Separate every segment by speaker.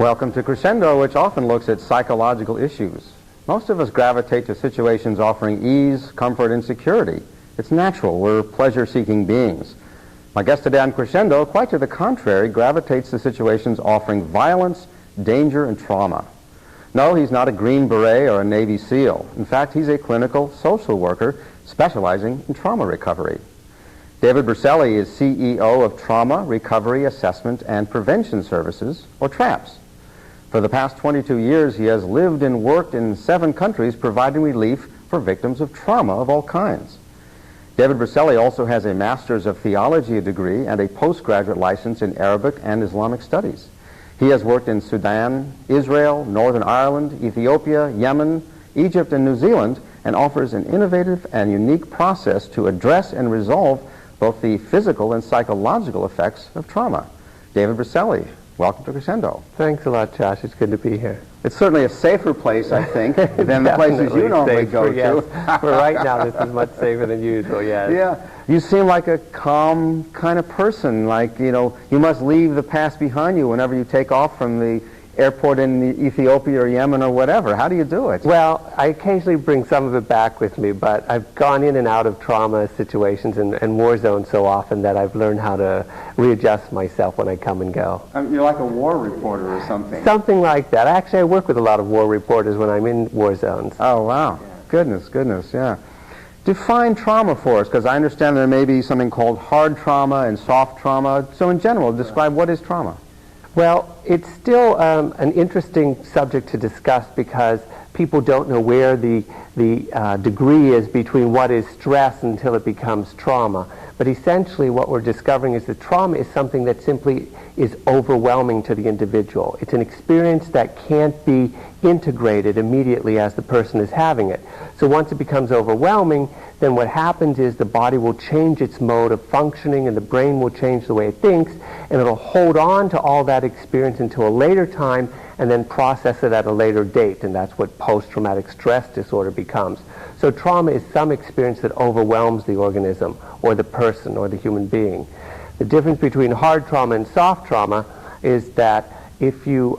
Speaker 1: Welcome to Crescendo, which often looks at psychological issues. Most of us gravitate to situations offering ease, comfort, and security. It's natural. We're pleasure-seeking beings. My guest today on Crescendo, quite to the contrary, gravitates to situations offering violence, danger, and trauma. No, he's not a Green Beret or a Navy SEAL. In fact, he's a clinical social worker specializing in trauma recovery. David Berceli is CEO of Trauma Recovery Assessment and Prevention Services, or TRAPS. For the past 22 years, he has lived and worked in 7 countries providing relief for victims of trauma of all kinds. David Berceli also has a Master's of Theology degree and a postgraduate license in Arabic and Islamic Studies. He has worked in Sudan, Israel, Northern Ireland, Ethiopia, Yemen, Egypt, and New Zealand, and offers an innovative and unique process to address and resolve both the physical and psychological effects of trauma. David Berceli, welcome to Crescendo.
Speaker 2: Thanks a lot, Josh. It's good to be here.
Speaker 1: It's certainly a safer place, I think, than the places you normally go to.
Speaker 2: For right now, this is much safer than usual, yes.
Speaker 1: Yeah. You seem like a calm kind of person, like, you know, you must leave the past behind you whenever you take off from the airport in Ethiopia or Yemen or whatever. How do you do it?
Speaker 2: Well, I occasionally bring some of it back with me, but I've gone in and out of trauma situations and war zones so often that I've learned how to readjust myself when I come and go.
Speaker 1: You're like a war reporter or something.
Speaker 2: Something like that. Actually, I work with a lot of war reporters when I'm in war zones.
Speaker 1: Oh, wow. Yeah. Goodness, yeah. Define trauma for us, because I understand there may be something called hard trauma and soft trauma. So in general, describe what is trauma.
Speaker 2: Well, it's still an interesting subject to discuss because people don't know where the degree is between what is stress until it becomes trauma. But essentially what we're discovering is that trauma is something that simply is overwhelming to the individual. It's an experience that can't be integrated immediately as the person is having it. So once it becomes overwhelming, then what happens is the body will change its mode of functioning and the brain will change the way it thinks, and it'll hold on to all that experience until a later time and then process it at a later date, and that's what post-traumatic stress disorder becomes. So trauma is some experience that overwhelms the organism or the person or the human being. The difference between hard trauma and soft trauma is that if you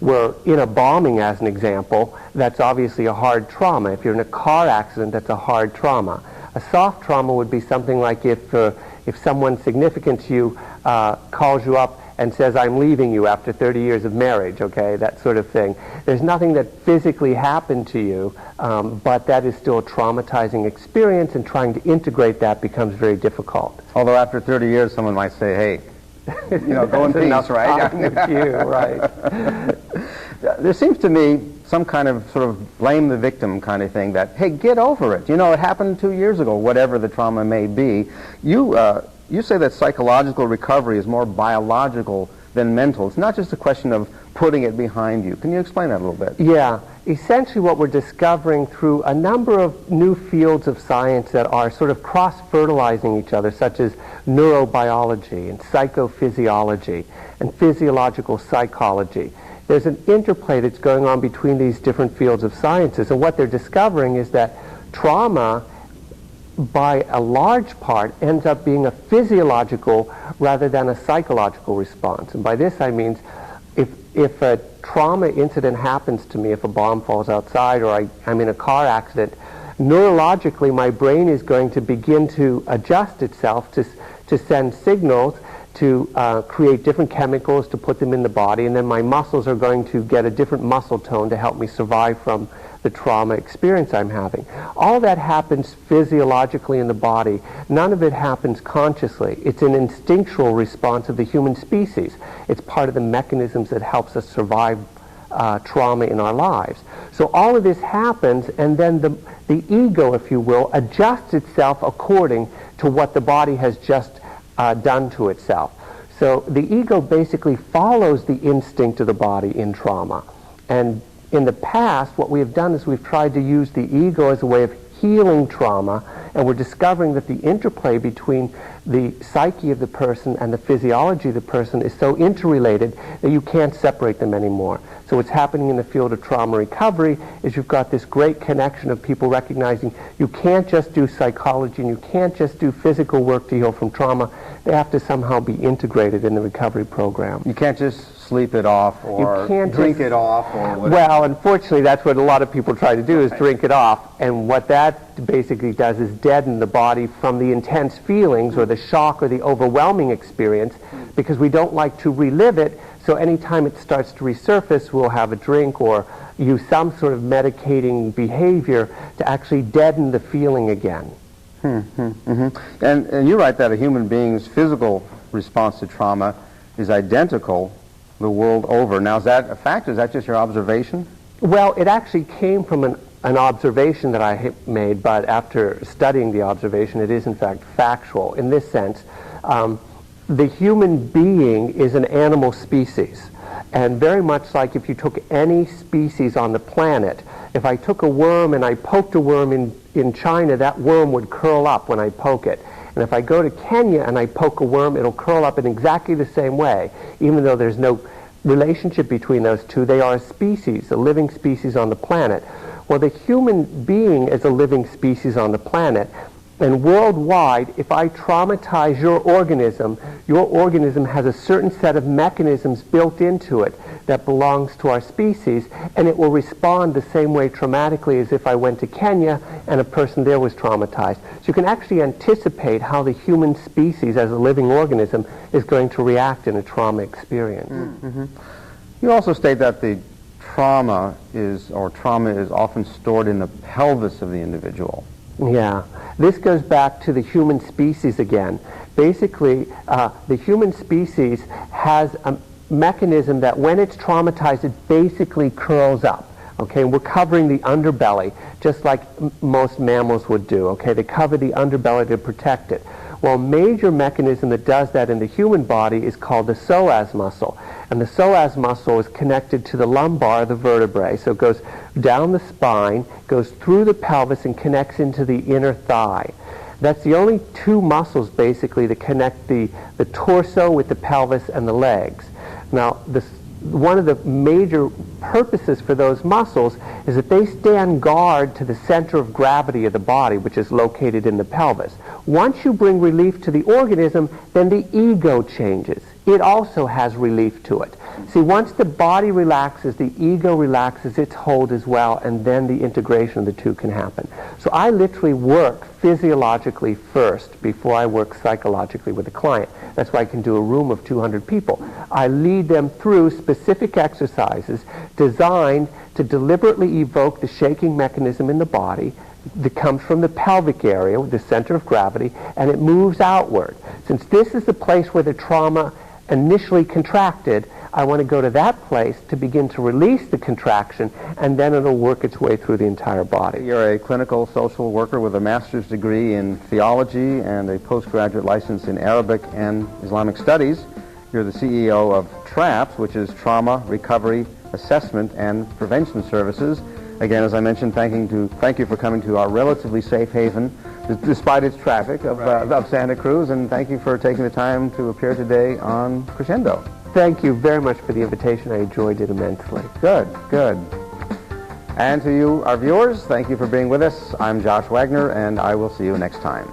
Speaker 2: were in a bombing, as an example, that's obviously a hard trauma. If you're in a car accident, that's a hard trauma. A soft trauma would be something like if someone significant to you calls you up and says, "I'm leaving you after 30 years of marriage," okay, that sort of thing. There's nothing that physically happened to you, but that is still a traumatizing experience, and trying to integrate that becomes very difficult.
Speaker 1: Although after 30 years, someone might say, hey, you know, go in peace, right?
Speaker 2: Right.
Speaker 1: There seems to me some kind of sort of blame the victim kind of thing that, hey, get over it. You know, it happened 2 years ago, whatever the trauma may be. You say that psychological recovery is more biological than mental. It's not just a question of putting it behind you. Can you explain that a little bit?
Speaker 2: Yeah. Essentially what we're discovering through a number of new fields of science that are sort of cross-fertilizing each other, such as neurobiology and psychophysiology and physiological psychology. There's an interplay that's going on between these different fields of sciences, and what they're discovering is that trauma, by a large part, ends up being a physiological rather than a psychological response. And by this I mean, if a trauma incident happens to me, if a bomb falls outside or I'm in a car accident, neurologically my brain is going to begin to adjust itself to send signals to create different chemicals to put them in the body, and then my muscles are going to get a different muscle tone to help me survive from the trauma experience I'm having. All that happens physiologically in the body. None of it happens consciously. It's an instinctual response of the human species. It's part of the mechanisms that helps us survive trauma in our lives. So all of this happens, and then the ego, if you will, adjusts itself according to what the body has just done to itself. So the ego basically follows the instinct of the body in trauma. And in the past, what we have done is we've tried to use the ego as a way of healing trauma, and we're discovering that the interplay between the psyche of the person and the physiology of the person is so interrelated that you can't separate them anymore. So what's happening in the field of trauma recovery is you've got this great connection of people recognizing you can't just do psychology and you can't just do physical work to heal from trauma. They have to somehow be integrated in the recovery program.
Speaker 1: You can't just sleep it off or drink it off or whatever.
Speaker 2: Well, unfortunately, that's what a lot of people try to do, is drink it off. And what that basically does is deaden the body from the intense feelings or the shock or the overwhelming experience, because we don't like to relive it. So anytime it starts to resurface, we'll have a drink or use some sort of medicating behavior to actually deaden the feeling again.
Speaker 1: And you write that a human being's physical response to trauma is identical the world over. Now, is that a fact? Is that just your observation?
Speaker 2: Well, it actually came from an observation that I made, but after studying the observation, it is in fact factual. In this sense, the human being is an animal species. And very much like if you took any species on the planet, if I took a worm and I poked a worm in China, that worm would curl up when I poke it. And if I go to Kenya and I poke a worm, it'll curl up in exactly the same way. Even though there's no relationship between those two, they are a species, a living species on the planet. Well, the human being is a living species on the planet. And worldwide, if I traumatize your organism has a certain set of mechanisms built into it that belongs to our species, and it will respond the same way traumatically as if I went to Kenya and a person there was traumatized. So you can actually anticipate how the human species as a living organism is going to react in a trauma experience.
Speaker 1: You also state that the trauma is often stored in the pelvis of the individual.
Speaker 2: Yeah. This goes back to the human species again. Basically, the human species has a mechanism that when it's traumatized, it basically curls up. Okay, and we're covering the underbelly, just like most mammals would do. Okay, they cover the underbelly to protect it. Well, a major mechanism that does that in the human body is called the psoas muscle. And the psoas muscle is connected to the lumbar, the vertebrae. So it goes down the spine, goes through the pelvis, and connects into the inner thigh. That's the only two muscles, basically, that connect the torso with the pelvis and the legs. Now, one of the major purposes for those muscles is that they stand guard to the center of gravity of the body, which is located in the pelvis. Once you bring relief to the organism, then the ego changes. It also has relief to it. See, once the body relaxes, the ego relaxes its hold as well, and then the integration of the two can happen. So I literally work physiologically first before I work psychologically with a client. That's why I can do a room of 200 people. I lead them through specific exercises designed to deliberately evoke the shaking mechanism in the body that comes from the pelvic area, the center of gravity, and it moves outward. Since this is the place where the trauma initially contracted, I want to go to that place to begin to release the contraction, and then it'll work its way through the entire body.
Speaker 1: You're a clinical social worker with a master's degree in theology and a postgraduate license in Arabic and Islamic studies. You're the CEO of TRAPS, which is Trauma Recovery Assessment and Prevention Services. Again, as I mentioned, thank you for coming to our relatively safe haven, despite its traffic of Santa Cruz, and thank you for taking the time to appear today on Crescendo.
Speaker 2: Thank you very much for the invitation. I enjoyed it immensely.
Speaker 1: Good, good. And to you, our viewers, thank you for being with us. I'm Josh Wagner, and I will see you next time.